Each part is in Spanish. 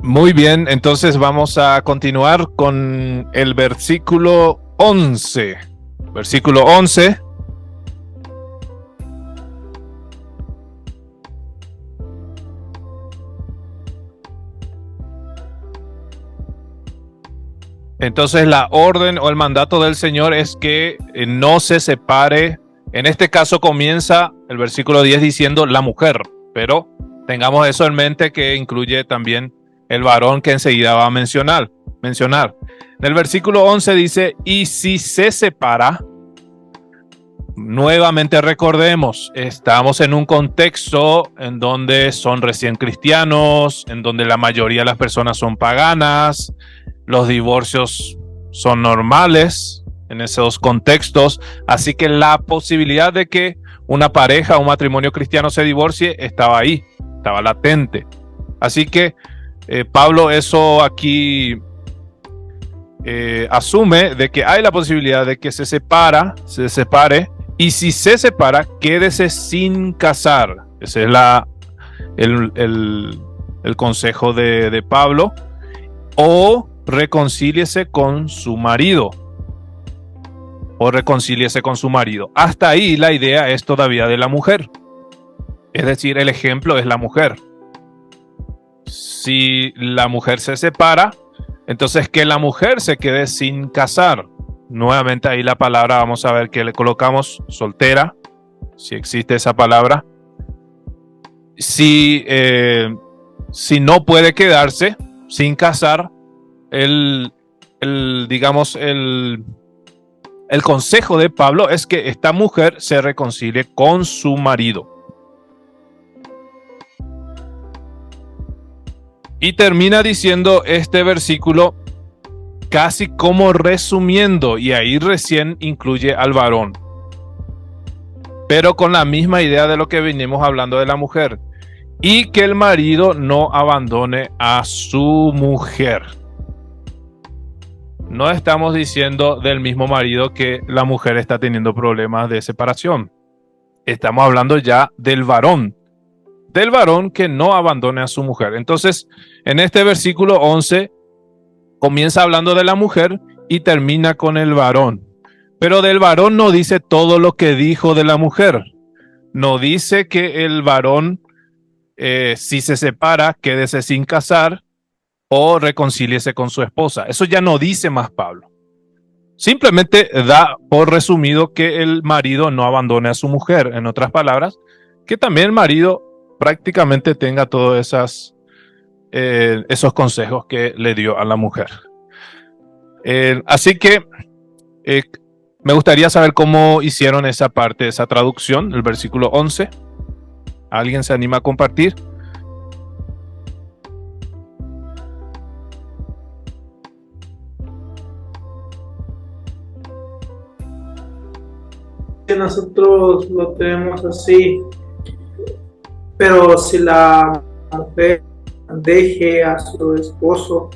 Muy bien, entonces vamos a continuar con el versículo 11. Versículo 11. Entonces la orden o el mandato del Señor es que no se separe. En este caso comienza el versículo 10 diciendo la mujer, pero tengamos eso en mente que incluye también el varón que enseguida va a mencionar. En el versículo 11 dice, y si se separa, nuevamente recordemos, estamos en un contexto en donde son recién cristianos, en donde la mayoría de las personas son paganas, los divorcios son normales en esos contextos, así que la posibilidad de que una pareja o un matrimonio cristiano se divorcie estaba ahí, estaba latente. Así que Pablo eso aquí asume de que hay la posibilidad de que se separe, y si se separa, quédese sin casar. Ese es el consejo de Pablo. O reconcíliese con su marido. Hasta ahí la idea es todavía de la mujer. Es decir, el ejemplo es la mujer. Si la mujer se separa, entonces que la mujer se quede sin casar. Nuevamente ahí la palabra, vamos a ver que le colocamos soltera, si existe esa palabra. Si no puede quedarse sin casar, digamos, el consejo de Pablo es que esta mujer se reconcilie con su marido. Y termina diciendo este versículo casi como resumiendo, y ahí recién incluye al varón, pero con la misma idea de lo que venimos hablando de la mujer, y que el marido no abandone a su mujer. No estamos diciendo del mismo marido que la mujer está teniendo problemas de separación. Estamos hablando ya del varón que no abandone a su mujer. Entonces, en este versículo 11 comienza hablando de la mujer y termina con el varón. Pero del varón no dice todo lo que dijo de la mujer. No dice que el varón, si se separa, quédese sin casar o reconcíliese con su esposa. Eso ya no dice más Pablo. Simplemente da por resumido que el marido no abandone a su mujer. En otras palabras, que también el marido prácticamente tenga todos esos consejos que le dio a la mujer. Así que eh, me gustaría saber cómo hicieron esa parte, esa traducción, el versículo 11. ¿Alguien se anima a compartir? Que nosotros lo tenemos así, pero si la mujer deje a su esposo,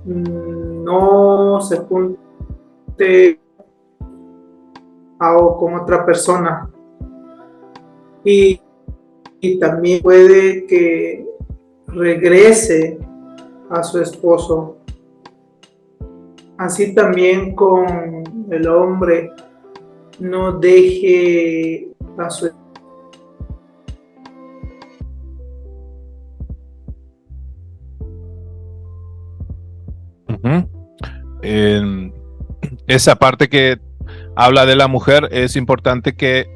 no se junte con otra persona, y, y también puede que regrese a su esposo. Así también con el hombre, no deje a su Uh-huh. Esa parte que habla de la mujer es importante que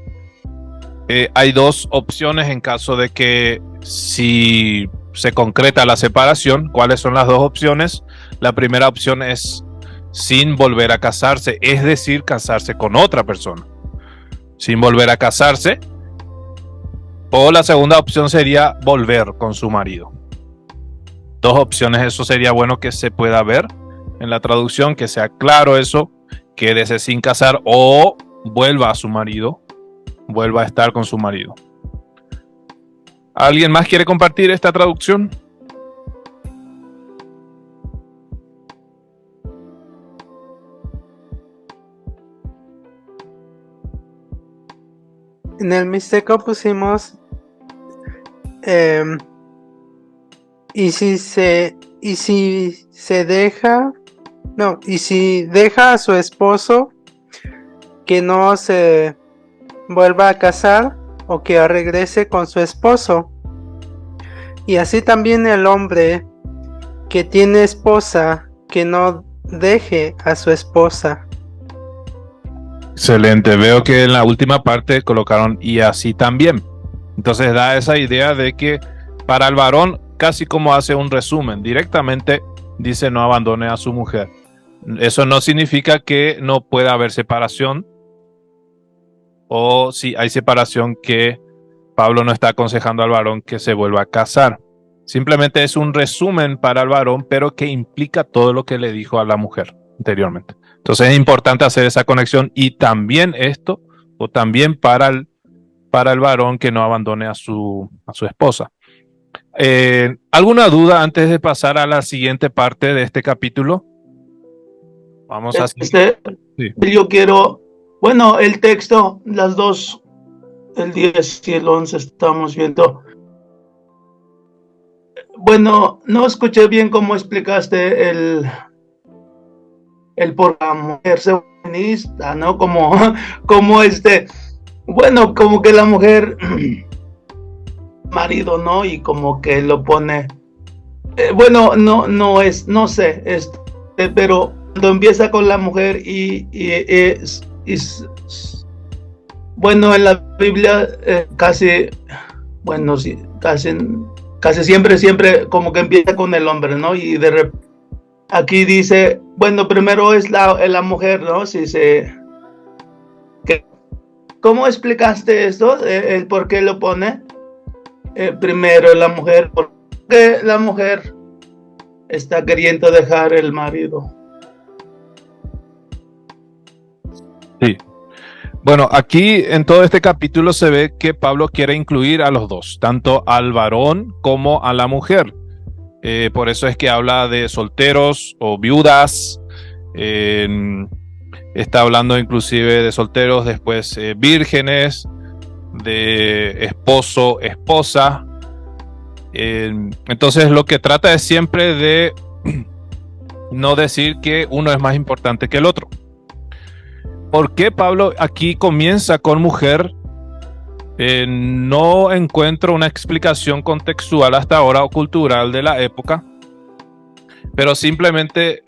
hay dos opciones en caso de que si se concreta la separación. ¿Cuáles son las dos opciones? La primera opción es sin volver a casarse, es decir, casarse con otra persona, sin volver a casarse. O la segunda opción sería volver con su marido. Dos opciones, eso sería bueno que se pueda ver en la traducción, que sea claro eso, quédese sin casar o vuelva a su marido, vuelva a estar con su marido. ¿Alguien más quiere compartir esta traducción? En el Mixteco pusimos eh, Y si deja, no, y si deja a su esposo, que no se vuelva a casar o que regrese con su esposo. Y así también el hombre que tiene esposa, que no deje a su esposa. Excelente, veo que en la última parte colocaron y así también. Entonces da esa idea de que para el varón casi como hace un resumen, directamente dice no abandone a su mujer. Eso no significa que no pueda haber separación, o si hay separación, que Pablo no está aconsejando al varón que se vuelva a casar. Simplemente es un resumen para el varón, pero que implica todo lo que le dijo a la mujer anteriormente. Entonces es importante hacer esa conexión, y también esto, o también para el varón que no abandone a su esposa. ¿Alguna duda antes de pasar a la siguiente parte de este capítulo? Vamos a... Sí. Yo quiero, bueno, el texto, las dos, el 10 y el 11 estamos viendo. Bueno, no escuché bien cómo explicaste el por la mujer feminista, ¿no? Como bueno, como que la mujer marido, ¿no? Y como que lo pone, bueno, no sé, pero cuando empieza con la mujer bueno, en la Biblia casi siempre como que empieza con el hombre, ¿no? Y de repente aquí dice, bueno, primero es la mujer, ¿no? ¿Cómo explicaste esto? El por qué lo pone primero la mujer, ¿por qué la mujer está queriendo dejar el marido? Sí. Bueno, aquí en todo este capítulo se ve que Pablo quiere incluir a los dos, tanto al varón como a la mujer. Por eso es que habla de solteros o viudas. Está hablando inclusive de solteros, después vírgenes, de esposo, esposa. Entonces lo que trata es siempre de no decir que uno es más importante que el otro. ¿Por qué Pablo aquí comienza con mujer? No encuentro una explicación contextual hasta ahora o cultural de la época, pero simplemente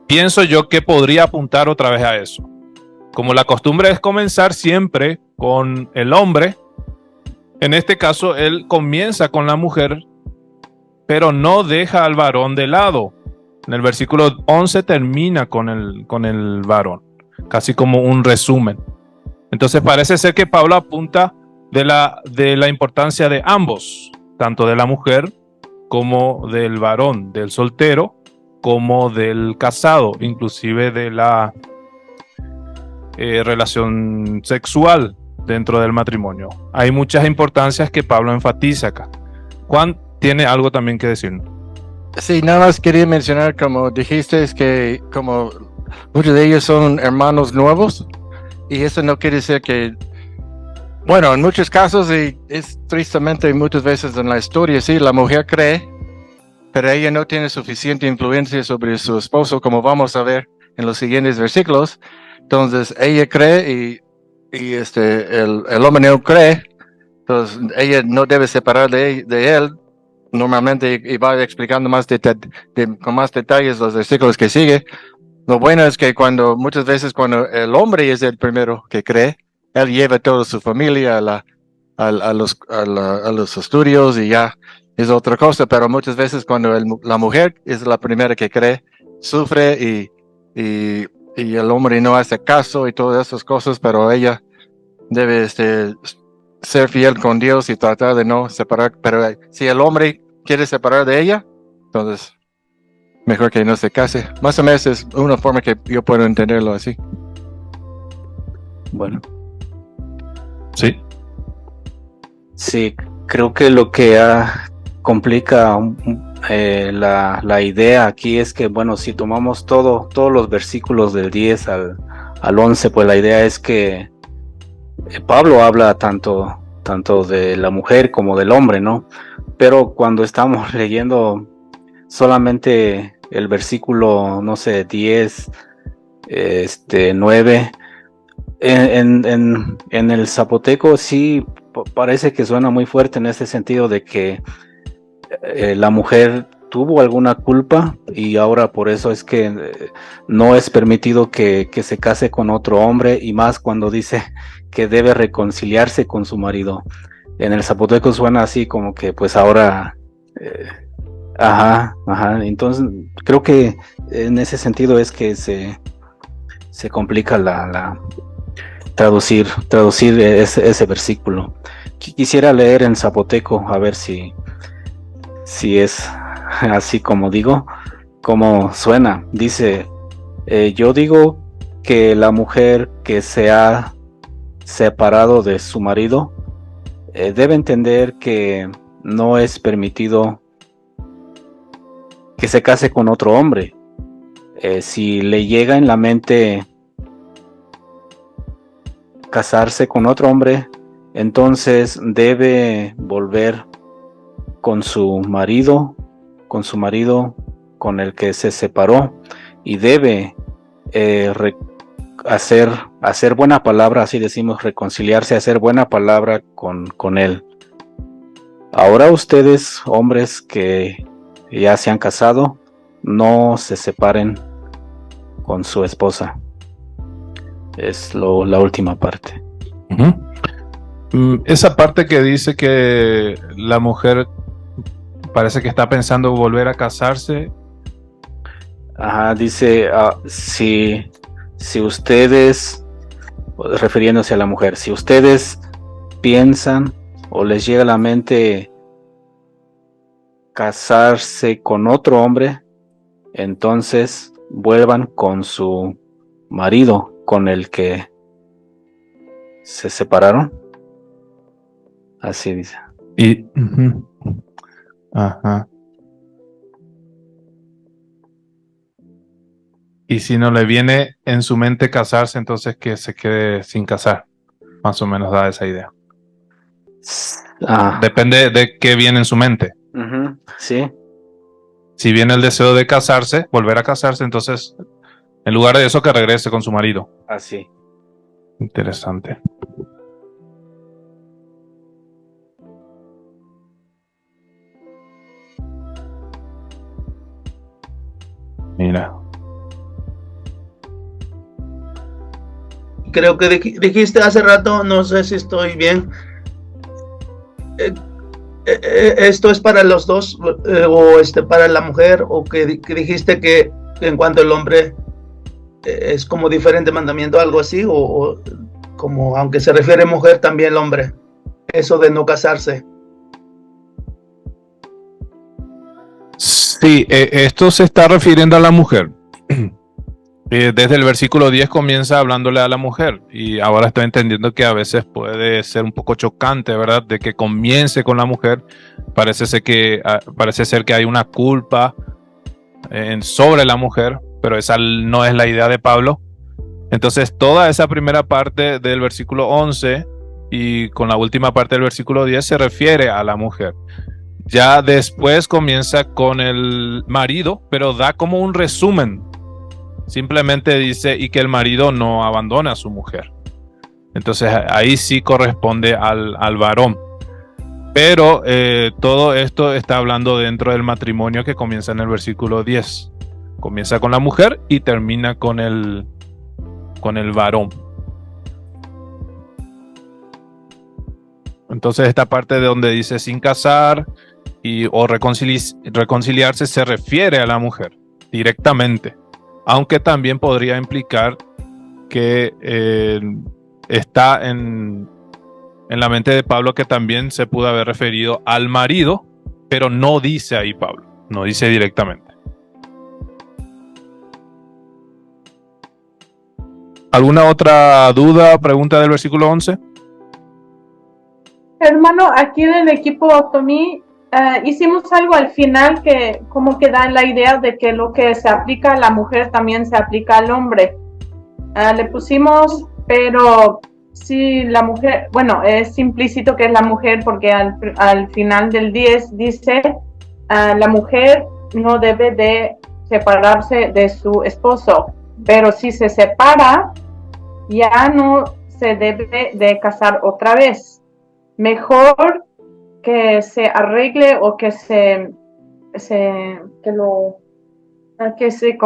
pienso yo que podría apuntar otra vez a eso. Como la costumbre es comenzar siempre con el hombre, en este caso él comienza con la mujer, pero no deja al varón de lado. En el versículo 11 termina con el varón, casi como un resumen. Entonces parece ser que Pablo apunta de la importancia de ambos, tanto de la mujer como del varón, del soltero como del casado, inclusive de la relación sexual dentro del matrimonio. Hay muchas importancias que Pablo enfatiza acá. Juan tiene algo también que decirnos. Sí, nada más quería mencionar, como dijiste, es que como muchos de ellos son hermanos nuevos, y eso no quiere decir que, bueno, en muchos casos, y es tristemente muchas veces en la historia, sí, la mujer cree, pero ella no tiene suficiente influencia sobre su esposo, como vamos a ver en los siguientes versículos. Entonces ella cree y el hombre no cree, entonces ella no debe separar de él normalmente, y va explicando con más detalles los versículos que sigue. Lo bueno es que muchas veces cuando el hombre es el primero que cree, él lleva toda su familia a los estudios y ya es otra cosa, pero muchas veces cuando la mujer es la primera que cree, sufre y el hombre no hace caso y todas esas cosas, pero ella debe ser fiel con Dios y tratar de no separar. Pero si el hombre quiere separar de ella, entonces mejor que no se case. Más o menos es una forma que yo puedo entenderlo así. Bueno. Sí. Sí, creo que lo que complica la idea aquí es que, bueno, si tomamos todos los versículos del 10 al 11, pues la idea es que Pablo habla tanto de la mujer como del hombre, ¿no? pero cuando estamos leyendo solamente el versículo, no sé, 10, 9, en el zapoteco sí parece que suena muy fuerte en ese sentido de que la mujer tuvo alguna culpa y ahora por eso es que no es permitido que se case con otro hombre, y más cuando dice que debe reconciliarse con su marido. En el zapoteco suena así como que pues ahora entonces creo que en ese sentido es que se complica la traducir ese versículo. Quisiera leer en zapoteco a ver si es así como digo, como suena. Dice, yo digo que la mujer que se ha separado de su marido debe entender que no es permitido que se case con otro hombre. Si le llega en la mente casarse con otro hombre, entonces debe volver con su marido con el que se separó, y debe hacer buena palabra, así decimos, reconciliarse, hacer buena palabra con él. Ahora ustedes, hombres que ya se han casado, no se separen con su esposa. Es la última parte. Esa parte que dice que la mujer parece que está pensando volver a casarse. Dice, si ustedes, refiriéndose a la mujer, si ustedes piensan o les llega a la mente casarse con otro hombre, entonces vuelvan con su marido con el que se separaron. Así dice. Y y si no le viene en su mente casarse, entonces que se quede sin casar. Más o menos da esa idea. Depende de qué viene en su mente. Sí. Si viene el deseo de casarse, volver a casarse, entonces en lugar de eso que regrese con su marido. Así. Interesante. Mira. Creo que dijiste hace rato, no sé si estoy bien, esto es para los dos, o para la mujer, o que dijiste que en cuanto al hombre es como diferente mandamiento, algo así, o como aunque se refiere a mujer, también el hombre, eso de no casarse. Sí, esto se está refiriendo a la mujer. Desde el versículo 10 comienza hablándole a la mujer, y ahora estoy entendiendo que a veces puede ser un poco chocante, ¿verdad? De que comience con la mujer. Parece ser que hay una culpa sobre la mujer, pero esa no es la idea de Pablo. Entonces toda esa primera parte del versículo 11 y con la última parte del versículo 10 se refiere a la mujer. Ya después comienza con el marido, pero da como un resumen. Simplemente dice, y que el marido no abandone a su mujer. Entonces ahí sí corresponde al varón. Pero todo esto está hablando dentro del matrimonio que comienza en el versículo 10. Comienza con la mujer y termina con el varón. Entonces esta parte de donde dice sin casar o reconciliarse se refiere a la mujer directamente. Aunque también podría implicar que está en la mente de Pablo que también se pudo haber referido al marido, pero no dice ahí Pablo, no dice directamente. ¿Alguna otra duda o pregunta del versículo 11? Hermano, aquí en el equipo Otomí hicimos algo al final que como que da la idea de que lo que se aplica a la mujer también se aplica al hombre. Le pusimos, pero si la mujer, bueno, es implícito que es la mujer porque al final del 10 dice, la mujer no debe de separarse de su esposo, pero si se separa, ya no se debe de casar otra vez. Mejor que se arregle o que se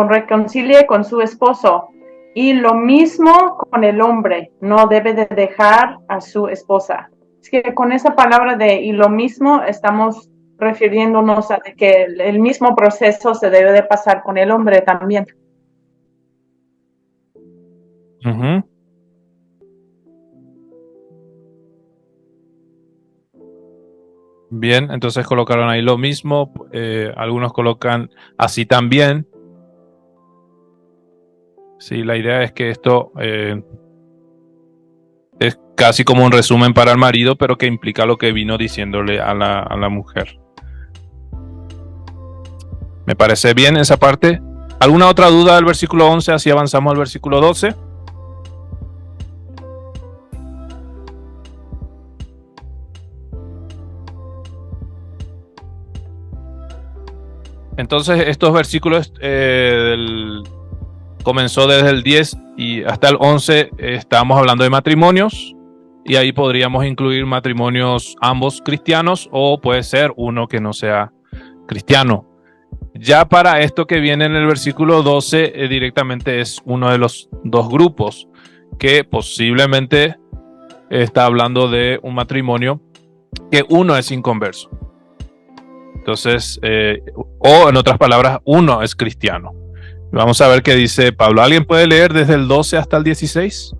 reconcilie con su esposo. Y lo mismo con el hombre, no debe de dejar a su esposa. Es que con esa palabra de y lo mismo estamos refiriéndonos a que el mismo proceso se debe de pasar con el hombre también. Ujú. Bien, entonces colocaron ahí lo mismo. Algunos colocan así también. Sí, la idea es que esto es casi como un resumen para el marido, pero que implica lo que vino diciéndole a la mujer. Me parece bien esa parte. ¿Alguna otra duda del versículo 11? Así avanzamos al versículo 12. Entonces, estos versículos comenzó desde el 10 y hasta el 11. Estamos hablando de matrimonios. Y ahí podríamos incluir matrimonios ambos cristianos o puede ser uno que no sea cristiano. Ya para esto que viene en el versículo 12, directamente es uno de los dos grupos que posiblemente está hablando de un matrimonio que uno es inconverso. Entonces, o en otras palabras, uno es cristiano. Vamos a ver qué dice Pablo. ¿Alguien puede leer desde el 12 hasta el 16?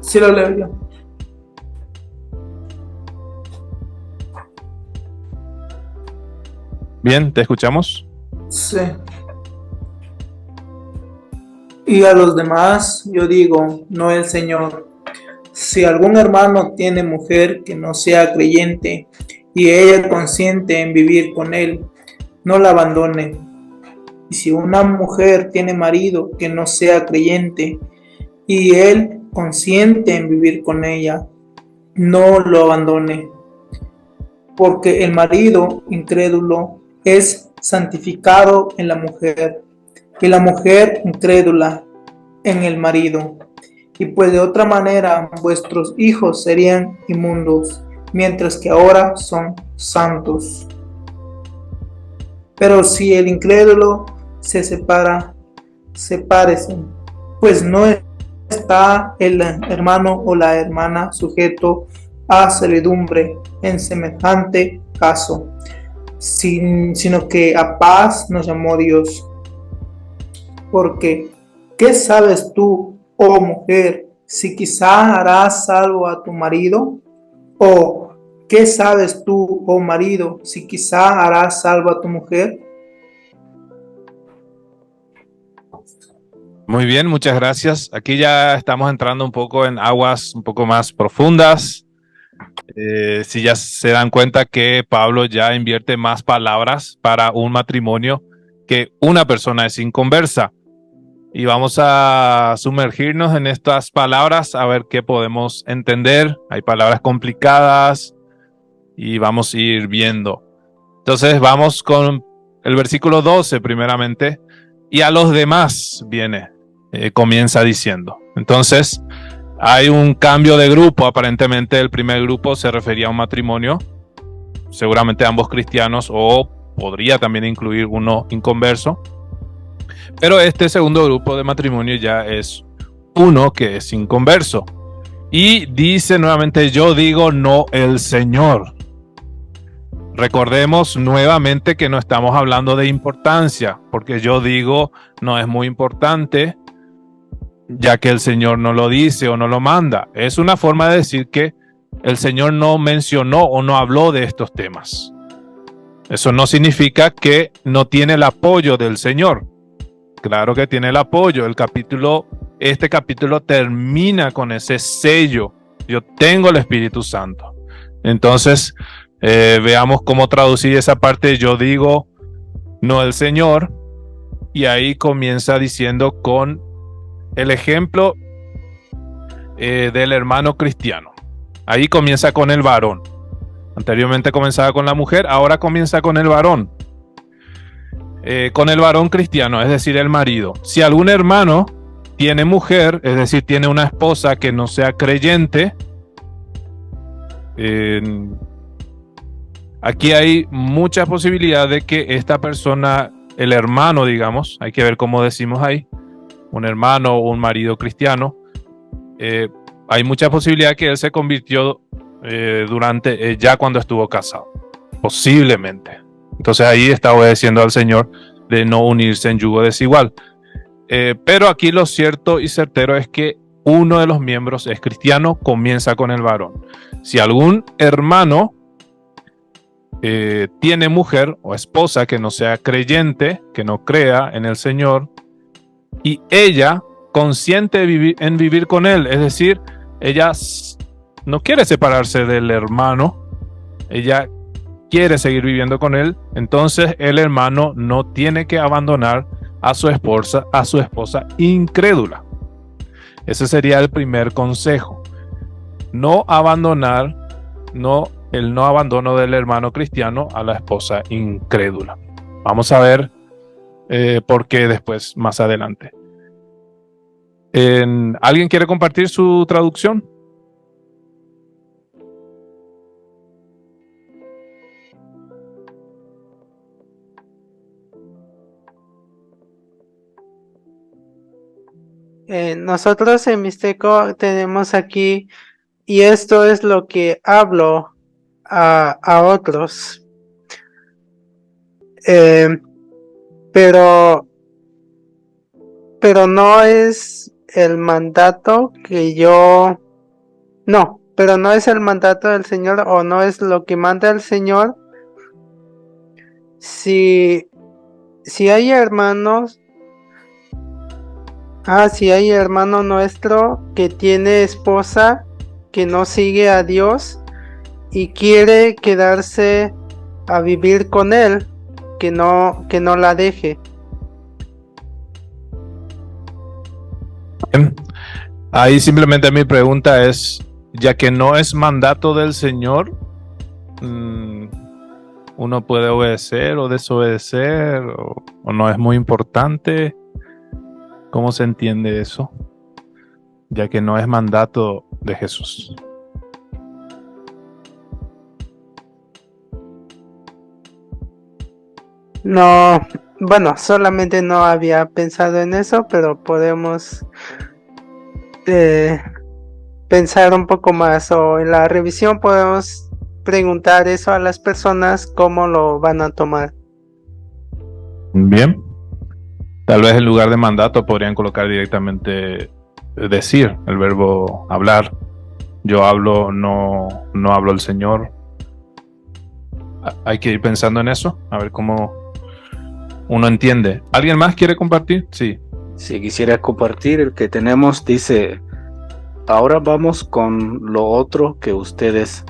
Sí, lo leo yo. Bien, te escuchamos. Sí. Y a los demás yo digo, no el Señor. Si algún hermano tiene mujer que no sea creyente y ella consiente en vivir con él, no la abandone. Y si una mujer tiene marido que no sea creyente y él consiente en vivir con ella, no lo abandone. Porque el marido incrédulo es santificado en la mujer y la mujer incrédula en el marido. Y pues de otra manera vuestros hijos serían inmundos, mientras que ahora son santos. Pero si el incrédulo se separa, sepárese, pues no está el hermano o la hermana sujeto a servidumbre en semejante caso, sino que a paz nos llamó Dios. Porque, ¿qué sabes tú, oh mujer, si quizá harás salvo a tu marido? ¿O qué sabes tú, oh marido, si quizá harás salvo a tu mujer? Muy bien, muchas gracias. Aquí ya estamos entrando un poco en aguas un poco más profundas. Si ya se dan cuenta que Pablo ya invierte más palabras para un matrimonio que una persona es inconversa. Y vamos a sumergirnos en estas palabras a ver qué podemos entender. Hay palabras complicadas y vamos a ir viendo. Entonces vamos con el versículo 12 primeramente. Y a los demás comienza diciendo. Entonces hay un cambio de grupo. Aparentemente el primer grupo se refería a un matrimonio, seguramente ambos cristianos, o podría también incluir uno inconverso. Pero este segundo grupo de matrimonio ya es uno que es inconverso. Y dice nuevamente, yo digo, no el Señor. Recordemos nuevamente que no estamos hablando de importancia, porque yo digo no es muy importante, ya que el Señor no lo dice o no lo manda. Es una forma de decir que el Señor no mencionó o no habló de estos temas. Eso no significa que no tiene el apoyo del Señor. Claro que tiene el apoyo. El capítulo este capítulo termina con ese sello. Yo tengo el Espíritu Santo. Entonces, veamos cómo traducir esa parte. Yo digo, no el Señor. Y ahí comienza diciendo con el ejemplo del hermano cristiano. Ahí comienza con el varón. Anteriormente comenzaba con la mujer, ahora comienza con el varón. Con el varón cristiano, es decir, el marido. Si algún hermano tiene mujer, es decir, tiene una esposa que no sea creyente, aquí hay mucha posibilidad de que esta persona, el hermano, digamos, hay que ver cómo decimos ahí, un hermano o un marido cristiano, hay mucha posibilidad que él se convirtió ya cuando estuvo casado, posiblemente. Entonces ahí está obedeciendo al Señor de no unirse en yugo desigual. Pero aquí lo cierto y certero es que uno de los miembros es cristiano, comienza con el varón. Si algún hermano tiene mujer o esposa que no sea creyente, que no crea en el Señor, y ella consiente en vivir con él, es decir, ella no quiere separarse del hermano, ella quiere seguir viviendo con él, entonces el hermano no tiene que abandonar a su esposa incrédula. Ese sería el primer consejo. No abandonar, el no abandono del hermano cristiano a la esposa incrédula. Vamos a ver por qué después, más adelante. ¿Alguien quiere compartir su traducción? Nosotros en Mixteco tenemos aquí, y esto es lo que hablo a otros. Pero no es el mandato pero no es el mandato del Señor, o no es lo que manda el Señor. Si hay hermanos, si hay hermano nuestro que tiene esposa que no sigue a Dios y quiere quedarse a vivir con él, que no la deje. Bien. Ahí simplemente mi pregunta es, ya que no es mandato del Señor, uno puede obedecer o desobedecer, o no es muy importante. ¿Cómo se entiende eso? Ya que no es mandato de Jesús. No, bueno, solamente no había pensado en eso, pero podemos pensar un poco más, o en la revisión podemos preguntar eso a las personas, cómo lo van a tomar. Bien. Tal vez en lugar de mandato podrían colocar directamente decir, el verbo hablar. Yo hablo, no hablo el Señor. Hay que ir pensando en eso, a ver cómo uno entiende. ¿Alguien más quiere compartir? Sí. Si quisiera compartir, el que tenemos dice, ahora vamos con lo otro que ustedes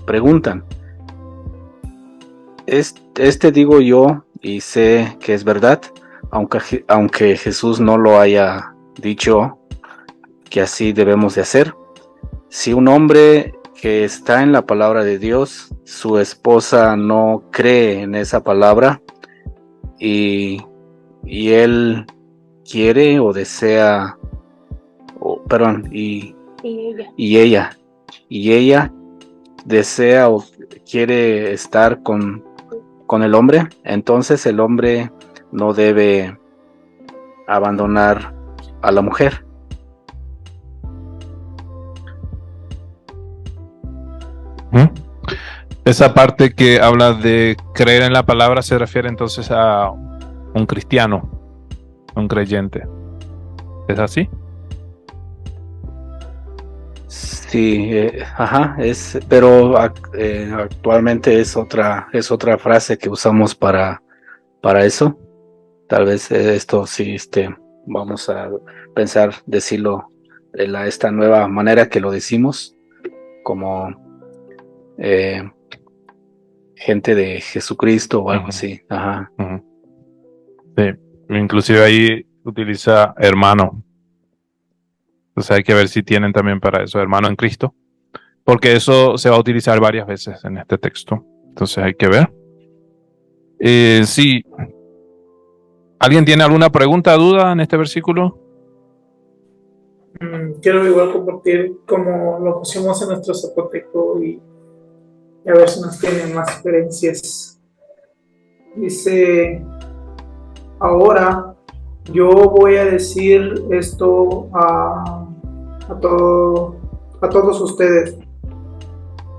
preguntan. Este digo yo y sé que es verdad, aunque Jesús no lo haya dicho que así debemos de hacer. Si un hombre que está en la palabra de Dios, su esposa no cree en esa palabra y él quiere o desea, y ella desea o quiere estar con el hombre, entonces el hombre no debe abandonar a la mujer. Esa parte que habla de creer en la palabra se refiere entonces a un cristiano, un creyente. ¿Es así? Sí, pero actualmente es otra frase que usamos para eso. Tal vez esto sí vamos a pensar, decirlo de esta nueva manera que lo decimos, como gente de Jesucristo o algo así. Ajá. Sí, inclusive ahí utiliza hermano. Entonces hay que ver si tienen también para eso, hermano en Cristo, porque eso se va a utilizar varias veces en este texto. Entonces hay que ver. Sí. ¿Alguien tiene alguna pregunta, duda en este versículo? Quiero igual compartir como lo pusimos en nuestro zapoteco y a ver si nos tienen más sugerencias. Dice, ahora yo voy a decir esto a todos ustedes,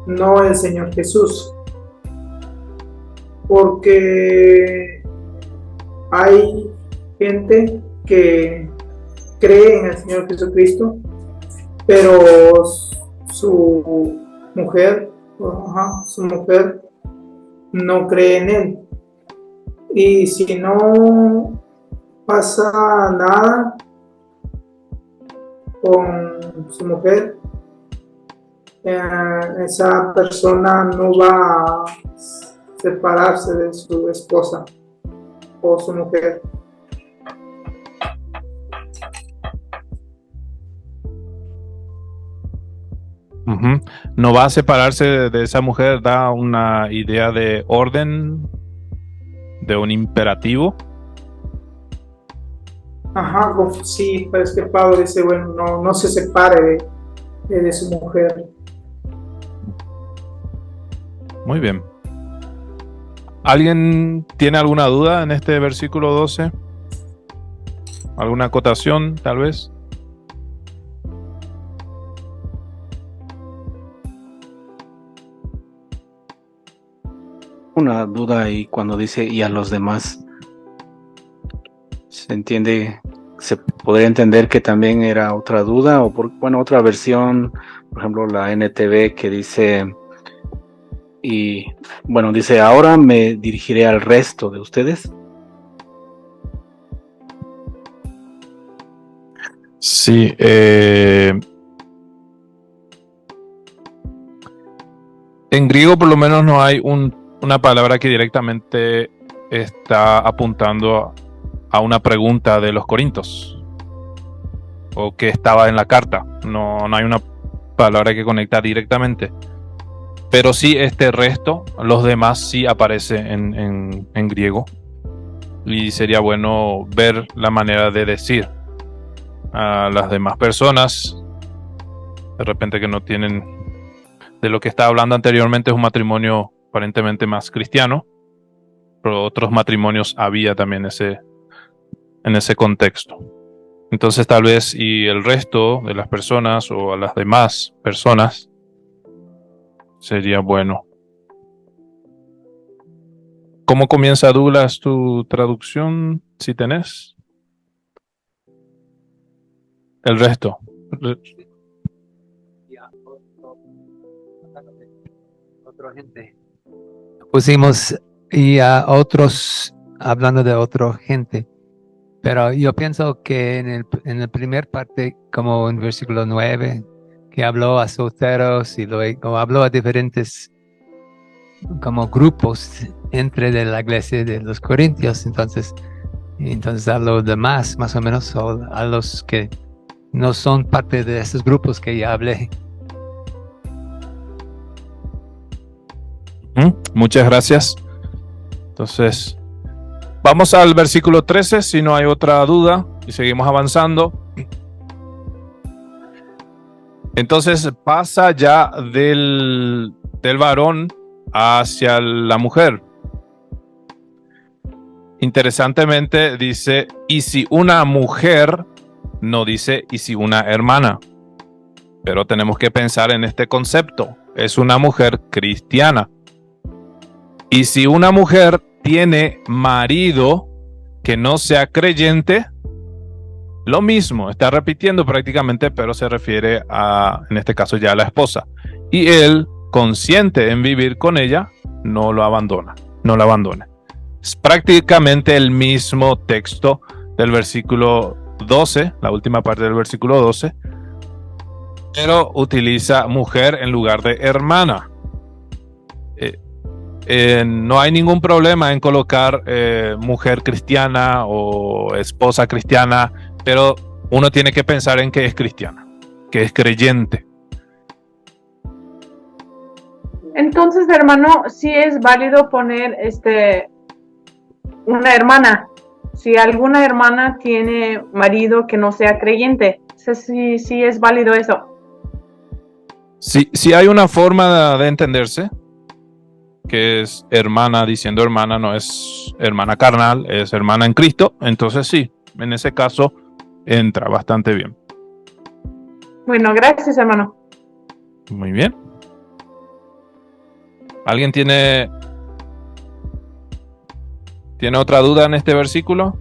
no el Señor Jesús, porque hay gente que cree en el Señor Jesucristo, pero su mujer no cree en Él. Y si no pasa nada con su mujer, esa persona no va a separarse de su esposa o su mujer. No va a separarse de esa mujer, da una idea de orden, de un imperativo. Ajá, sí, pero es que Pablo dice, bueno, no se separe de su mujer. Muy bien. ¿Alguien tiene alguna duda en este versículo 12? ¿Alguna acotación, tal vez? Una duda ahí cuando dice y a los demás. ¿Se entiende? ¿Se podría entender que también era otra duda? O otra versión, por ejemplo la NTV que dice, dice, ahora me dirigiré al resto de ustedes. Sí, en griego por lo menos no hay una palabra que directamente está apuntando a una pregunta de los corintios o que estaba en la carta. No hay una palabra que conecta directamente, pero sí este resto, los demás sí aparece en griego, y sería bueno ver la manera de decir a las demás personas, de repente que no tienen, de lo que estaba hablando anteriormente es un matrimonio aparentemente más cristiano, pero otros matrimonios había también en ese contexto. Entonces tal vez y el resto de las personas o a las demás personas sería bueno. ¿Cómo comienza, Douglas, tu traducción, si tenés? El resto. Otra gente. Pusimos y a otros, hablando de otra gente. Pero yo pienso que en el primer parte, como en versículo 9, que habló a solteros y luego habló a diferentes como grupos entre de la iglesia de los corintios, entonces a los demás, más o menos, o a los que no son parte de esos grupos que ya hablé. Muchas gracias. Entonces, vamos al versículo 13, si no hay otra duda, y seguimos avanzando. Entonces pasa ya del varón hacia la mujer. Interesantemente dice, y si una mujer, no dice, y si una hermana. Pero tenemos que pensar en este concepto. Es una mujer cristiana. Y si una mujer tiene marido que no sea creyente, lo mismo, está repitiendo prácticamente, pero se refiere a, en este caso ya a la esposa. Y él, consciente en vivir con ella, no la abandona. Es prácticamente el mismo texto del versículo 12, la última parte del versículo 12, pero utiliza mujer en lugar de hermana. No hay ningún problema en colocar mujer cristiana o esposa cristiana, pero uno tiene que pensar en que es cristiana, que es creyente. Entonces, hermano, sí es válido poner una hermana. Si alguna hermana tiene marido que no sea creyente, sí es válido eso. Sí hay una forma de entenderse, que es hermana diciendo hermana, no es hermana carnal, es hermana en Cristo. Entonces sí, en ese caso entra bastante bien. Bueno, gracias, hermano. Muy bien. ¿Alguien tiene otra duda en este versículo?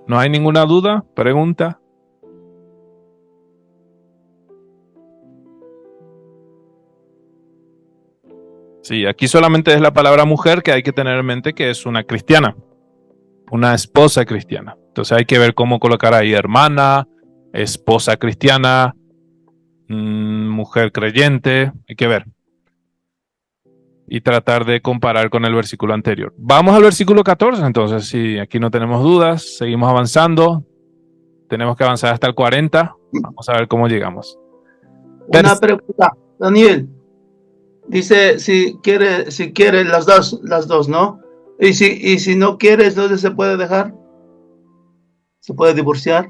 ¿No hay ninguna duda? ¿Pregunta? Sí, aquí solamente es la palabra mujer que hay que tener en mente que es una cristiana, una esposa cristiana. Entonces hay que ver cómo colocar ahí hermana, esposa cristiana, mujer creyente, hay que ver. Y tratar de comparar con el versículo anterior. Vamos al versículo 14, entonces, sí, aquí no tenemos dudas, seguimos avanzando. Tenemos que avanzar hasta el 40. Vamos a ver cómo llegamos. Una pregunta, Daniel. Dice si quiere las dos, ¿no? Y si no quiere, entonces se puede dejar. Se puede divorciar.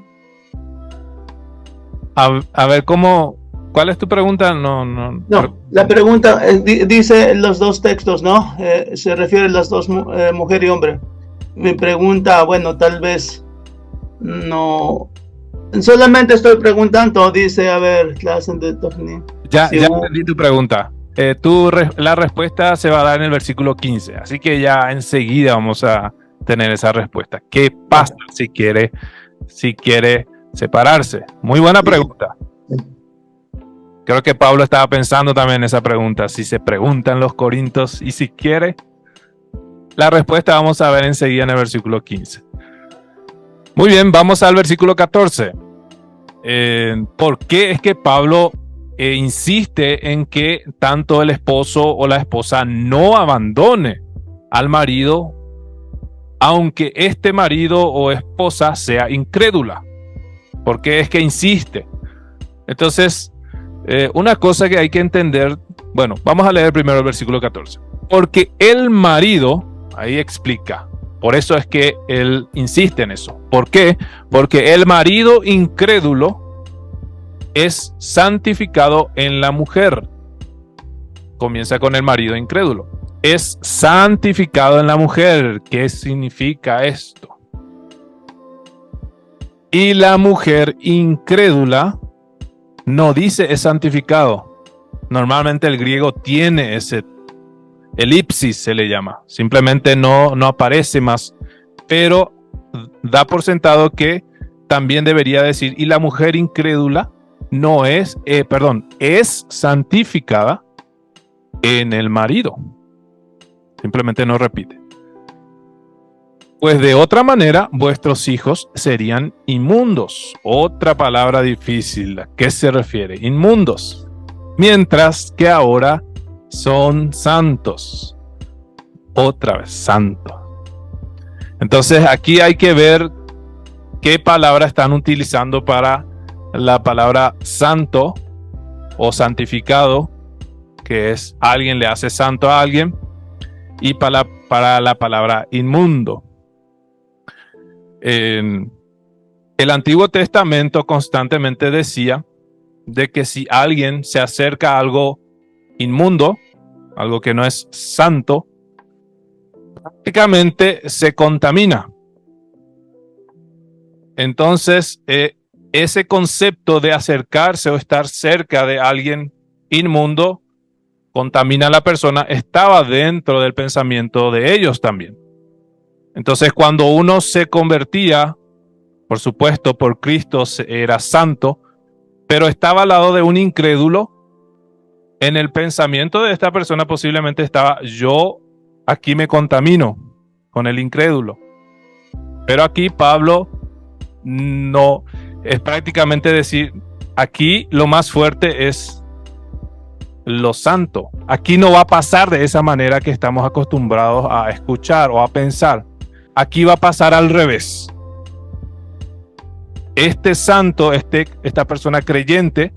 A ver cómo. ¿Cuál es tu pregunta? No, la pregunta dice los dos textos, ¿no? Se refiere a las dos, mujer y hombre. Mi pregunta, bueno, tal vez no. Solamente estoy preguntando, dice, a ver, clase de torneo. Ya entendí tu pregunta. La respuesta se va a dar en el versículo 15, así que ya enseguida vamos a tener esa respuesta. ¿Qué pasa si quiere separarse? Muy buena pregunta. Creo que Pablo estaba pensando también en esa pregunta. Si se preguntan los corintios y si quiere, la respuesta vamos a ver enseguida en el versículo 15. Muy bien, vamos al versículo 14. ¿Por qué es que Pablo insiste en que tanto el esposo o la esposa no abandone al marido, aunque este marido o esposa sea incrédula? ¿Por qué es que insiste? Entonces, una cosa que hay que entender, bueno, vamos a leer primero el versículo 14. Porque el marido, ahí explica, por eso es que él insiste en eso. ¿Por qué? Porque el marido incrédulo es santificado en la mujer. Comienza con el marido incrédulo. Es santificado en la mujer. ¿Qué significa esto? Y la mujer incrédula no dice es santificado. Normalmente el griego tiene ese elipsis, se le llama. Simplemente no aparece más. Pero da por sentado que también debería decir y la mujer incrédula no es, es santificada en el marido. Simplemente no repite. Pues de otra manera, vuestros hijos serían inmundos. Otra palabra difícil. ¿A qué se refiere? Inmundos. Mientras que ahora son santos. Otra vez, santo. Entonces aquí hay que ver qué palabra están utilizando para la palabra santo o santificado, que es alguien le hace santo a alguien, y para la palabra inmundo. El Antiguo Testamento constantemente decía de que si alguien se acerca a algo inmundo, algo que no es santo, prácticamente se contamina. Entonces, ese concepto de acercarse o estar cerca de alguien inmundo contamina a la persona estaba dentro del pensamiento de ellos también. Entonces, cuando uno se convertía, por supuesto, por Cristo era santo, pero estaba al lado de un incrédulo. En el pensamiento de esta persona posiblemente estaba, yo aquí me contamino con el incrédulo. Pero aquí Pablo no, es prácticamente decir, aquí lo más fuerte es lo santo. Aquí no va a pasar de esa manera que estamos acostumbrados a escuchar o a pensar. Aquí va a pasar al revés. Este santo, esta persona creyente,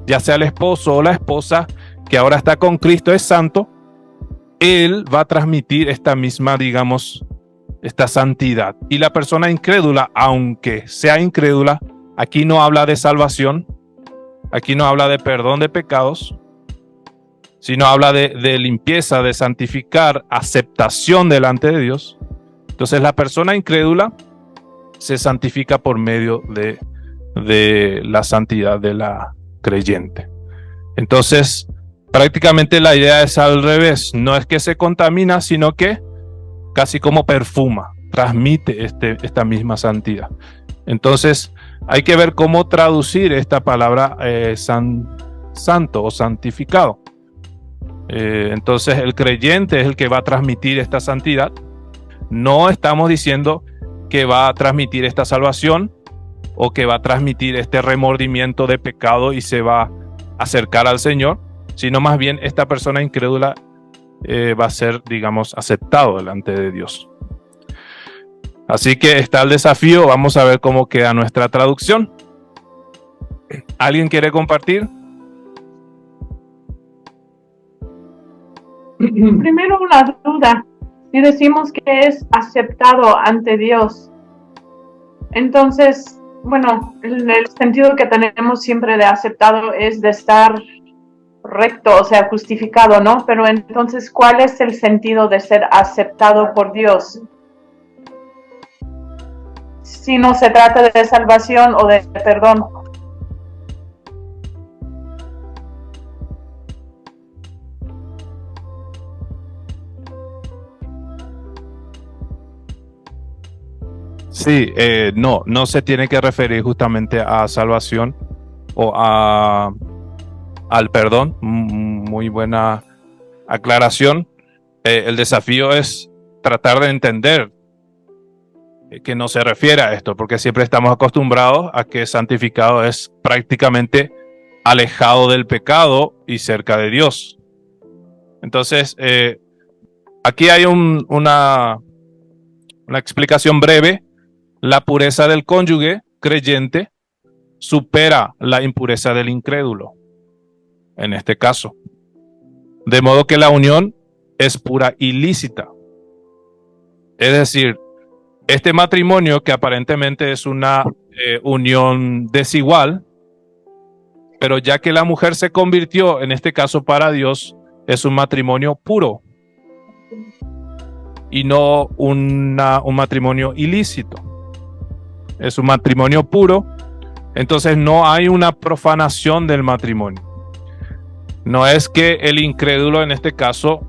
ya sea el esposo o la esposa, que ahora está con Cristo, es santo, él va a transmitir esta misma, digamos, esta santidad. Y la persona incrédula, aunque sea incrédula, aquí no habla de salvación, aquí no habla de perdón de pecados, sino habla de limpieza, de santificar, aceptación delante de Dios. Entonces la persona incrédula se santifica por medio de la santidad de la creyente. Entonces, prácticamente la idea es al revés. No es que se contamina, sino que casi como perfuma, transmite esta misma santidad. Entonces, hay que ver cómo traducir esta palabra santo o santificado. Entonces, el creyente es el que va a transmitir esta santidad. No estamos diciendo que va a transmitir esta salvación o que va a transmitir este remordimiento de pecado y se va a acercar al Señor, sino más bien esta persona incrédula va a ser, digamos, aceptado delante de Dios. Así que está el desafío. Vamos a ver cómo queda nuestra traducción. ¿Alguien quiere compartir? Primero una duda. Si decimos que es aceptado ante Dios, entonces, bueno, el sentido que tenemos siempre de aceptado es de estar recto, o sea, justificado, ¿no? Pero entonces, ¿cuál es el sentido de ser aceptado por Dios? Si no se trata de salvación o de perdón. Sí, no se tiene que referir justamente a salvación o al perdón. Muy buena aclaración. El desafío es tratar de entender que no se refiere a esto, porque siempre estamos acostumbrados a que santificado es prácticamente alejado del pecado y cerca de Dios. Entonces, aquí hay una explicación breve. La pureza del cónyuge creyente supera la impureza del incrédulo, en este caso. De modo que la unión es pura ilícita. Es decir, este matrimonio que aparentemente es una unión desigual, pero ya que la mujer se convirtió, en este caso para Dios, es un matrimonio puro y no un matrimonio ilícito. Es un matrimonio puro, entonces no hay una profanación del matrimonio. No es que el incrédulo en este caso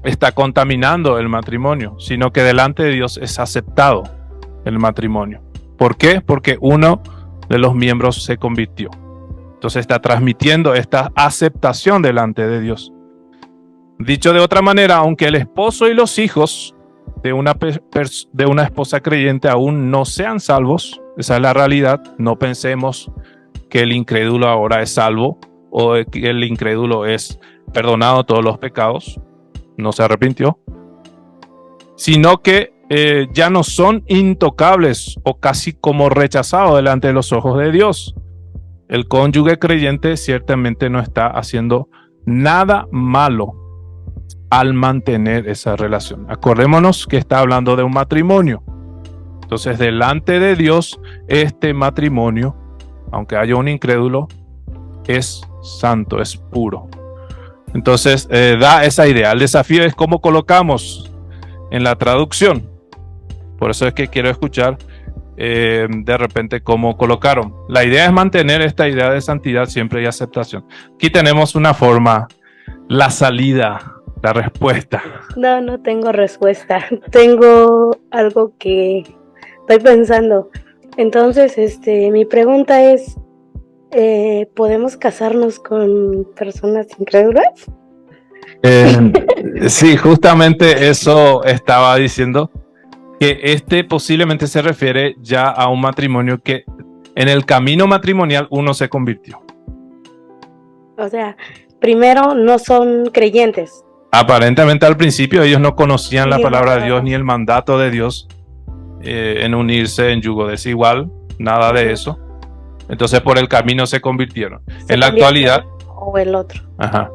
está contaminando el matrimonio, sino que delante de Dios es aceptado el matrimonio. ¿Por qué? Porque uno de los miembros se convirtió. Entonces está transmitiendo esta aceptación delante de Dios. Dicho de otra manera, aunque el esposo y los hijos de una esposa creyente aún no sean salvos, esa es la realidad. No pensemos que el incrédulo ahora es salvo o que el incrédulo es perdonado todos los pecados, no se arrepintió, sino que ya no son intocables o casi como rechazados delante de los ojos de Dios. El cónyuge creyente ciertamente no está haciendo nada malo al mantener esa relación. Acordémonos que está hablando de un matrimonio. Entonces, delante de Dios, este matrimonio, aunque haya un incrédulo, es santo, es puro. Entonces, da esa idea. El desafío es cómo colocamos en la traducción. Por eso es que quiero escuchar de repente cómo colocaron. La idea es mantener esta idea de santidad siempre y aceptación. Aquí tenemos una forma, la salida la respuesta. No, no tengo respuesta. Tengo algo que estoy pensando. Entonces, mi pregunta es, ¿podemos casarnos con personas incrédulas? Sí, justamente eso estaba diciendo, que posiblemente se refiere ya a un matrimonio que en el camino matrimonial uno se convirtió. O sea, primero no son creyentes. Aparentemente al principio ellos no conocían la palabra de Dios ni el mandato de Dios en unirse en yugo desigual, nada de eso. Entonces por el camino se convirtieron. En la actualidad... O el otro. Ajá.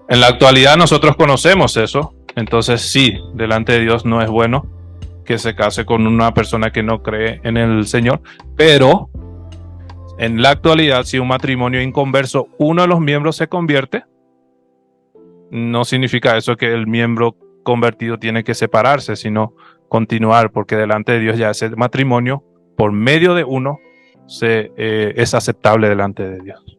En la actualidad nosotros conocemos eso, entonces sí, delante de Dios no es bueno que se case con una persona que no cree en el Señor, pero en la actualidad si un matrimonio inconverso, uno de los miembros se convierte, no significa eso que el miembro convertido tiene que separarse, sino continuar, porque delante de Dios ya ese matrimonio, por medio de uno, es aceptable delante de Dios.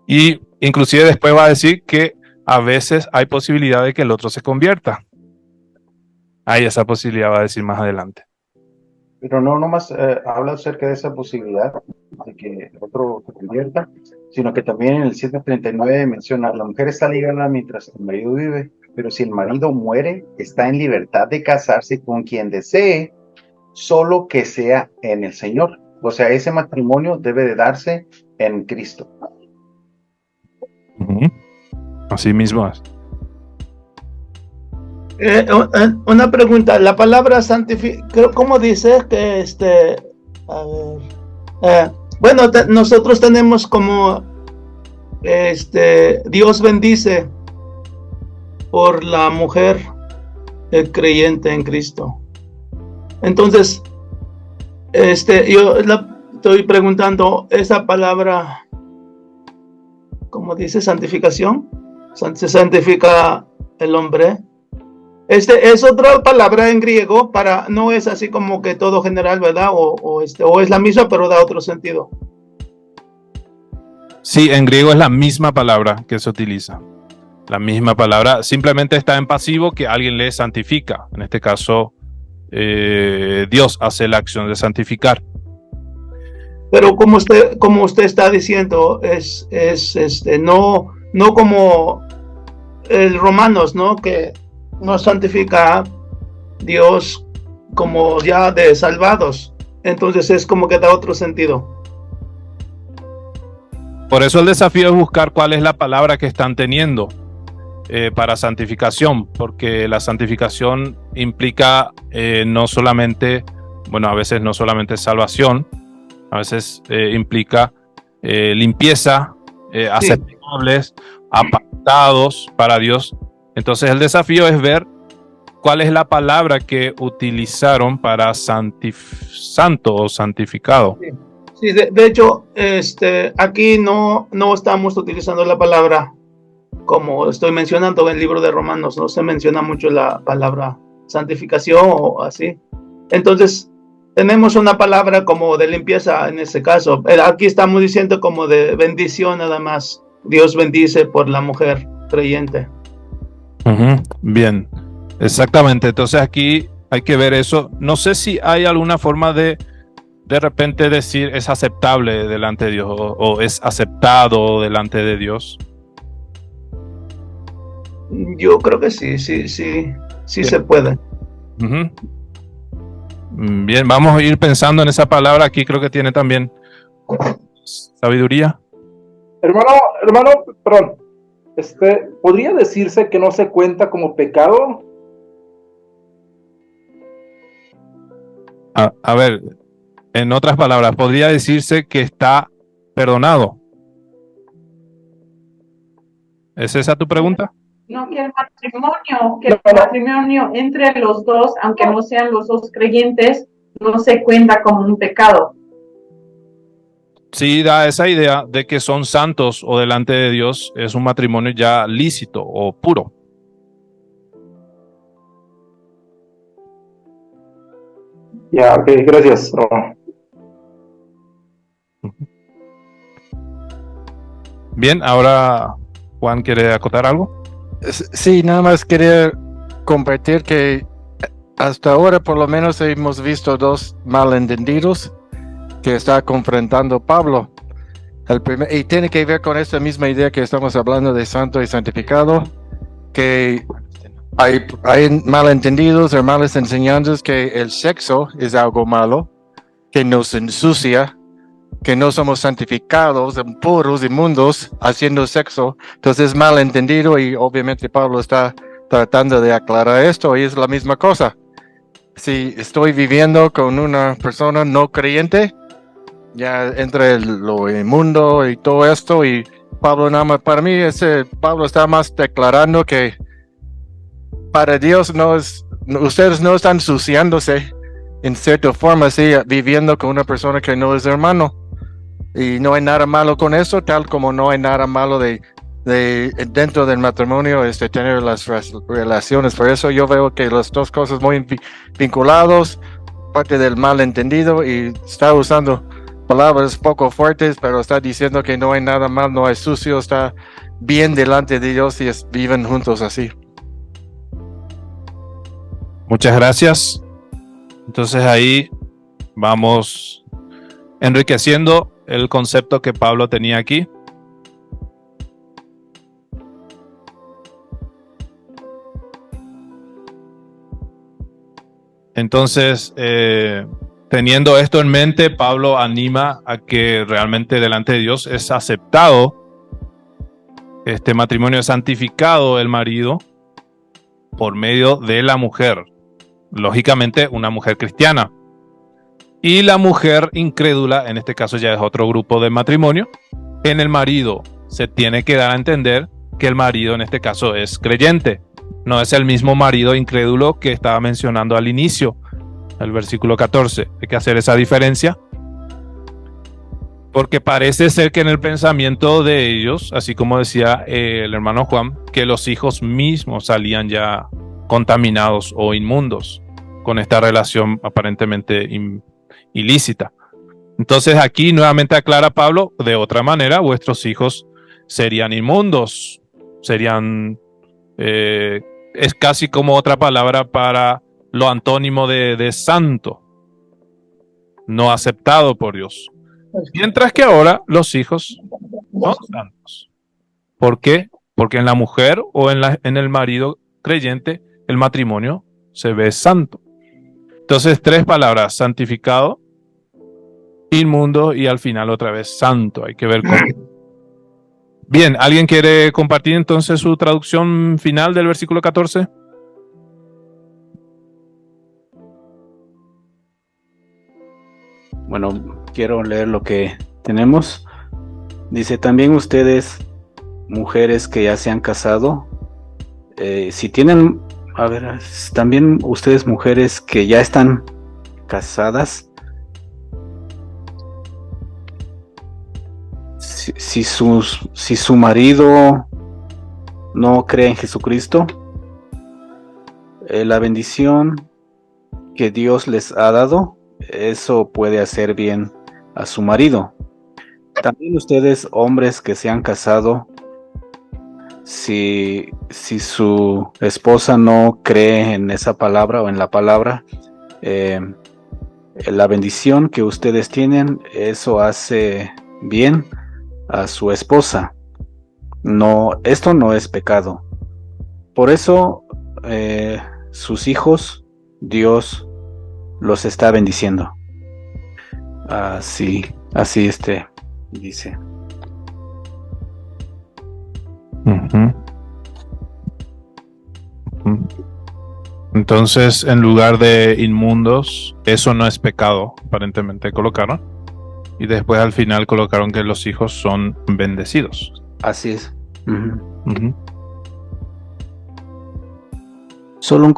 Y inclusive después va a decir que a veces hay posibilidad de que el otro se convierta. Hay esa posibilidad, va a decir más adelante. Pero no nomás habla acerca de esa posibilidad de que el otro se convierta, sino que también en el 739 menciona, la mujer está ligada mientras el marido vive, pero si el marido muere, está en libertad de casarse con quien desee, solo que sea en el Señor. O sea, ese matrimonio debe de darse en Cristo. Así mismo es. Una pregunta, la palabra santificar, ¿cómo dice que a ver, bueno, nosotros tenemos como Dios bendice por la mujer creyente en Cristo. Entonces, yo estoy preguntando esa palabra, ¿cómo dice? Santificación. Se santifica el hombre. Es otra palabra en griego para, no es así como que todo general, ¿verdad? O es la misma, pero da otro sentido. Sí, en griego es la misma palabra que se utiliza. La misma palabra, simplemente está en pasivo que alguien le santifica. En este caso, Dios hace la acción de santificar. Pero como usted está diciendo, no como el Romanos, ¿no? Que nos santifica Dios como ya de salvados. Entonces es como que da otro sentido. Por eso el desafío es buscar cuál es la palabra que están teniendo para santificación, porque la santificación implica no solamente, bueno, a veces no solamente salvación, a veces implica limpieza, aceptables, apartados para Dios. Entonces el desafío es ver cuál es la palabra que utilizaron para santo o santificado. Sí, de hecho, aquí no estamos utilizando la palabra como estoy mencionando en el libro de Romanos, no se menciona mucho la palabra santificación o así. Entonces, tenemos una palabra como de limpieza en ese caso. Aquí estamos diciendo como de bendición nada más. Dios bendice por la mujer creyente. Bien, exactamente. Entonces aquí hay que ver eso. No sé si hay alguna forma de repente decir es aceptable delante de Dios o es aceptado delante de Dios. Yo creo que sí se puede. Bien, vamos a ir pensando en esa palabra. Aquí creo que tiene también sabiduría. Hermano, perdón. ¿Podría decirse que no se cuenta como pecado? A ver, en otras palabras, ¿podría decirse que está perdonado? ¿Es esa tu pregunta? No, que el matrimonio entre los dos, aunque no sean los dos creyentes, no se cuenta como un pecado. Sí, da esa idea de que son santos o delante de Dios es un matrimonio ya lícito o puro. Ya, ok, gracias. Bien, ahora Juan quiere acotar algo. Sí, nada más quería compartir que hasta ahora por lo menos hemos visto dos malentendidos que está confrontando Pablo. Y tiene que ver con esta misma idea que estamos hablando de santo y santificado, que hay malentendidos o malas enseñanzas que el sexo es algo malo, que nos ensucia, que no somos santificados, puros, inmundos, haciendo sexo. Entonces es malentendido y obviamente Pablo está tratando de aclarar esto y es la misma cosa. Si estoy viviendo con una persona no creyente, ya entre lo inmundo y todo esto, y Pablo nada más, para mí Pablo está más declarando que para Dios ustedes no están suciándose en cierta forma, así, viviendo con una persona que no es hermano. Y no hay nada malo con eso, tal como no hay nada malo de dentro del matrimonio tener las relaciones. Por eso yo veo que las dos cosas muy vinculados, parte del malentendido, y está usando palabras poco fuertes, pero está diciendo que no hay nada mal, no hay sucio, está bien delante de Dios y viven juntos así. Muchas gracias. Entonces ahí vamos enriqueciendo el concepto que Pablo tenía aquí. Entonces, teniendo esto en mente, Pablo anima a que realmente delante de Dios es aceptado este matrimonio, santificado el marido por medio de la mujer. Lógicamente, una mujer cristiana. Y la mujer incrédula, en este caso ya es otro grupo de matrimonio, en el marido se tiene que dar a entender que el marido en este caso es creyente. No es el mismo marido incrédulo que estaba mencionando al inicio, el versículo 14. Hay que hacer esa diferencia, porque parece ser que en el pensamiento de ellos, así como decía el hermano Juan, que los hijos mismos salían ya contaminados o inmundos con esta relación aparentemente ilícita. Entonces aquí nuevamente aclara Pablo, de otra manera, vuestros hijos serían inmundos, serían, es casi como otra palabra para lo antónimo de santo, no aceptado por Dios. Mientras que ahora los hijos son santos. ¿Por qué? Porque en la mujer o en el marido creyente, el matrimonio se ve santo. Entonces, tres palabras: santificado, inmundo y al final otra vez santo. Hay que ver cómo. Bien, ¿alguien quiere compartir entonces su traducción final del versículo 14? Bueno, quiero leer lo que tenemos. Dice: también ustedes, mujeres que ya se han casado, si tienen, también ustedes, mujeres que ya están casadas, si su marido no cree en Jesucristo, la bendición que Dios les ha dado, eso puede hacer bien a su marido. También ustedes, hombres que se han casado, si su esposa no cree en esa palabra o en la palabra, la bendición que ustedes tienen, eso hace bien a su esposa. No, esto no es pecado. Por eso sus hijos, Dios los está bendiciendo. Así dice. Entonces, en lugar de inmundos, eso no es pecado, aparentemente colocaron. Y después al final colocaron que los hijos son bendecidos. Así es. Solo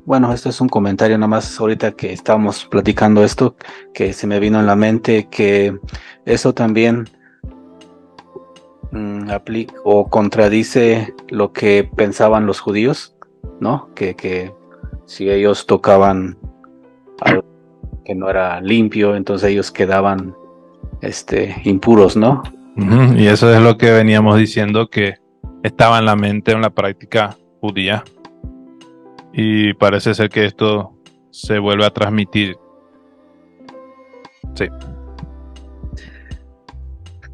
bueno, esto es un comentario nada más. Ahorita que estábamos platicando esto, que se me vino en la mente que eso también aplica o contradice lo que pensaban los judíos, ¿no? Que si ellos tocaban algo que no era limpio, entonces ellos quedaban impuros, ¿no? Y eso es lo que veníamos diciendo, que estaba en la mente, en la práctica judía. Y parece ser que esto se vuelve a transmitir. Sí.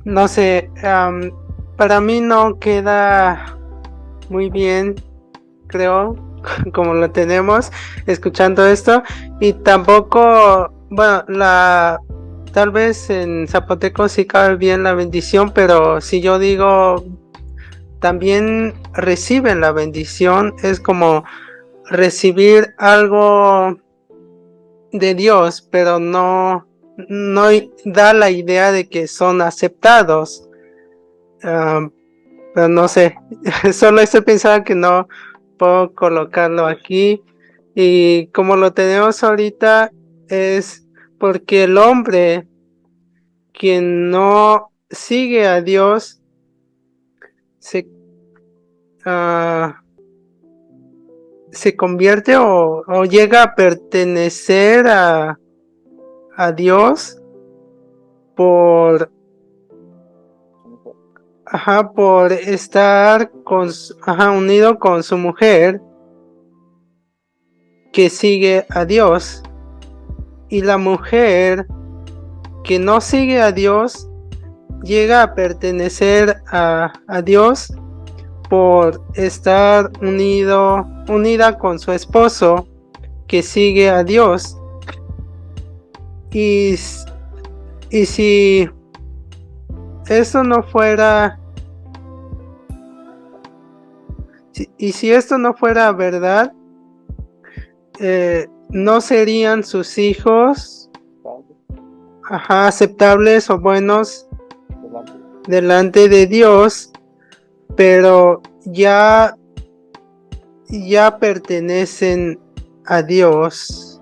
No sé, para mí no queda muy bien, creo, como lo tenemos escuchando esto. Y tampoco, bueno, tal vez en zapoteco sí cabe bien la bendición, pero si yo digo también reciben la bendición, es como recibir algo de Dios, pero no da la idea de que son aceptados. Pero no sé, solo estoy pensando que no puedo colocarlo aquí. Y como lo tenemos ahorita, es porque el hombre, quien no sigue a Dios, se convierte o llega a pertenecer a Dios por estar unido con su mujer que sigue a Dios, y la mujer que no sigue a Dios llega a pertenecer a Dios por estar unida con su esposo que sigue a Dios. Y si eso no fuera, si esto no fuera verdad, no serían sus hijos aceptables o buenos delante de Dios, pero ya pertenecen a Dios.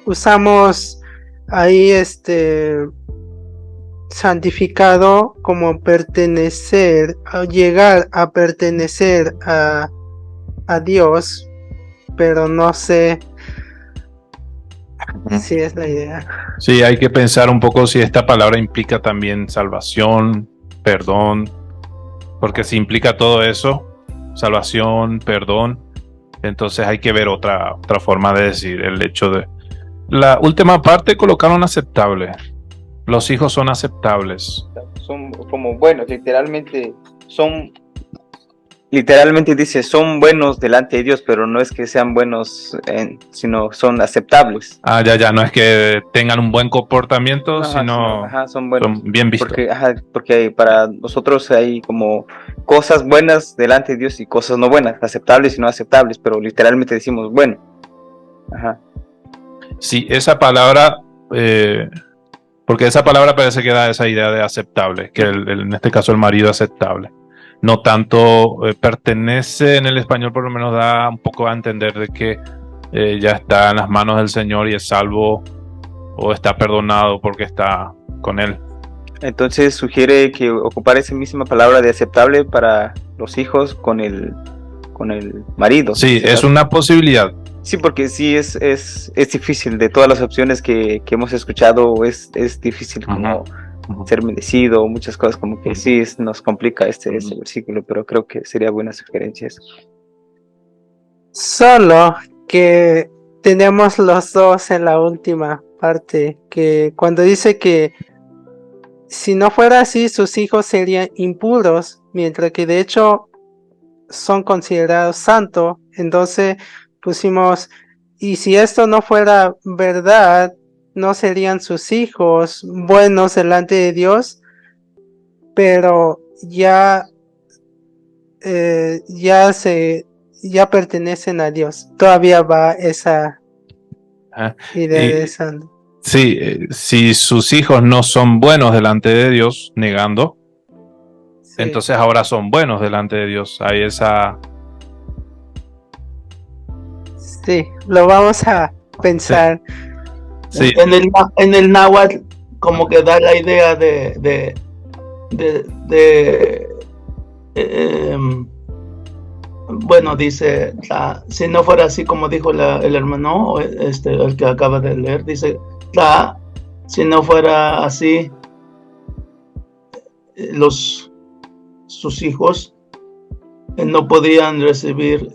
Usamos ahí santificado como pertenecer, llegar a pertenecer a Dios, pero no sé si es la idea. Sí, hay que pensar un poco si esta palabra implica también salvación, perdón, porque si implica todo eso, salvación, perdón, entonces hay que ver otra forma de decir el hecho de... La última parte colocaron aceptable. Los hijos son aceptables. Son como buenos, literalmente dice, son buenos delante de Dios, pero no es que sean buenos, sino son aceptables. Ya, no es que tengan un buen comportamiento, sino son buenos. Son bien vistos. Porque para nosotros hay como cosas buenas delante de Dios y cosas no buenas, aceptables y no aceptables, pero literalmente decimos bueno. Sí, esa palabra, porque esa palabra parece que da esa idea de aceptable, que en este caso el marido aceptable. No tanto pertenece, en el español por lo menos da un poco a entender de que ya está en las manos del Señor y es salvo o está perdonado porque está con Él. Entonces sugiere que ocupar esa misma palabra de aceptable para los hijos con el marido. Sí, es una posibilidad. Sí, porque sí es difícil. De todas las opciones que hemos escuchado, es difícil como ser merecido, muchas cosas como que sí nos complica este versículo, pero creo que sería buena sugerencia eso. Solo que tenemos los dos en la última parte, que cuando dice que si no fuera así, sus hijos serían impuros, mientras que de hecho son considerados santos. Entonces pusimos, y si esto no fuera verdad, no serían sus hijos buenos delante de Dios, pero ya pertenecen a Dios. Todavía va esa idea de esa. Sí, si sus hijos no son buenos delante de Dios, negando, entonces ahora son buenos delante de Dios. Hay esa... Sí, lo vamos a pensar. Sí. En el náhuatl como que da la idea de bueno, dice, si no fuera así como dijo el hermano, el que acaba de leer, dice, si no fuera así, sus hijos no podían recibir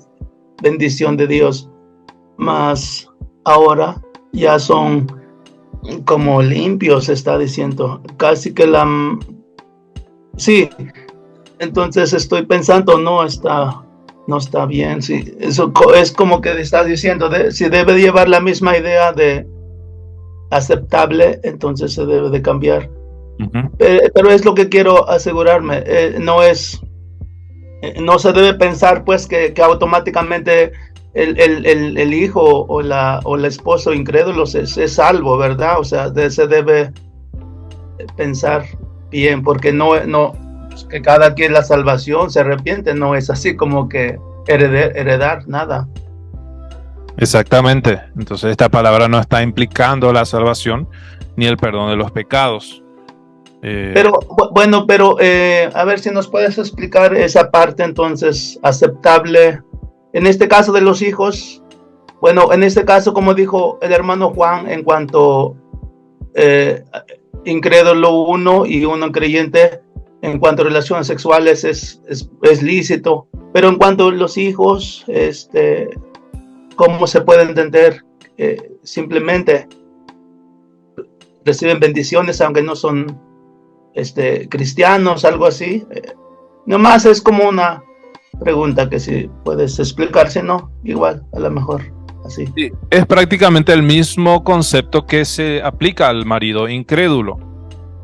bendición de Dios, mas ahora ya son como limpios, está diciendo, casi que sí. Entonces estoy pensando, no está bien, sí. Eso es como que estás diciendo, si debe llevar la misma idea de aceptable, entonces se debe de cambiar. Pero es lo que quiero asegurarme, no se debe pensar pues que automáticamente el hijo o el esposo incrédulo es salvo, ¿verdad? O sea, se debe pensar bien, porque no que cada quien la salvación se arrepiente, no es así como que heredar nada. Exactamente. Entonces esta palabra no está implicando la salvación ni el perdón de los pecados. Pero a ver si nos puedes explicar esa parte entonces aceptable. En este caso de los hijos, bueno, en este caso como dijo el hermano Juan, en cuanto incrédulo uno y uno creyente, en cuanto a relaciones sexuales es lícito, pero en cuanto a los hijos, ¿cómo se puede entender? Simplemente reciben bendiciones aunque no son cristianos, algo así. Nomás es como una pregunta que si puedes explicar, si no, igual, a lo mejor así. Sí, es prácticamente el mismo concepto que se aplica al marido incrédulo.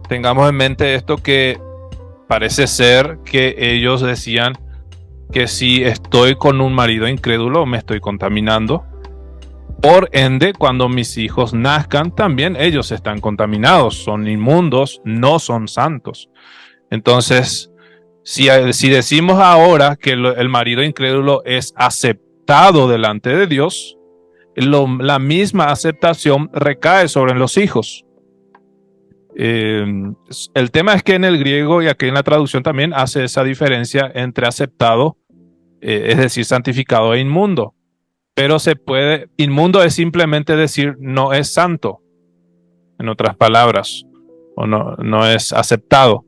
Tengamos en mente esto, que parece ser que ellos decían que si estoy con un marido incrédulo me estoy contaminando. Por ende, cuando mis hijos nazcan, también ellos están contaminados, son inmundos, no son santos. Entonces, si decimos ahora que el marido incrédulo es aceptado delante de Dios, la misma aceptación recae sobre los hijos. El tema es que en el griego y aquí en la traducción también hace esa diferencia entre aceptado, es decir, santificado e inmundo. Pero inmundo es simplemente decir no es santo, en otras palabras, o no es aceptado.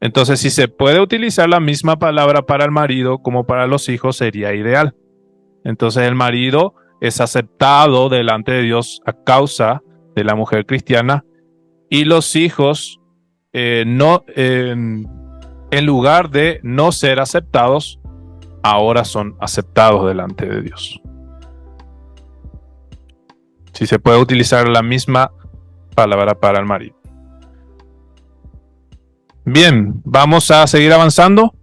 Entonces, si se puede utilizar la misma palabra para el marido como para los hijos, sería ideal. Entonces, el marido es aceptado delante de Dios a causa de la mujer cristiana, y los hijos, en lugar de no ser aceptados, ahora son aceptados delante de Dios. Si se puede utilizar la misma palabra para el marido. Bien, vamos a seguir avanzando.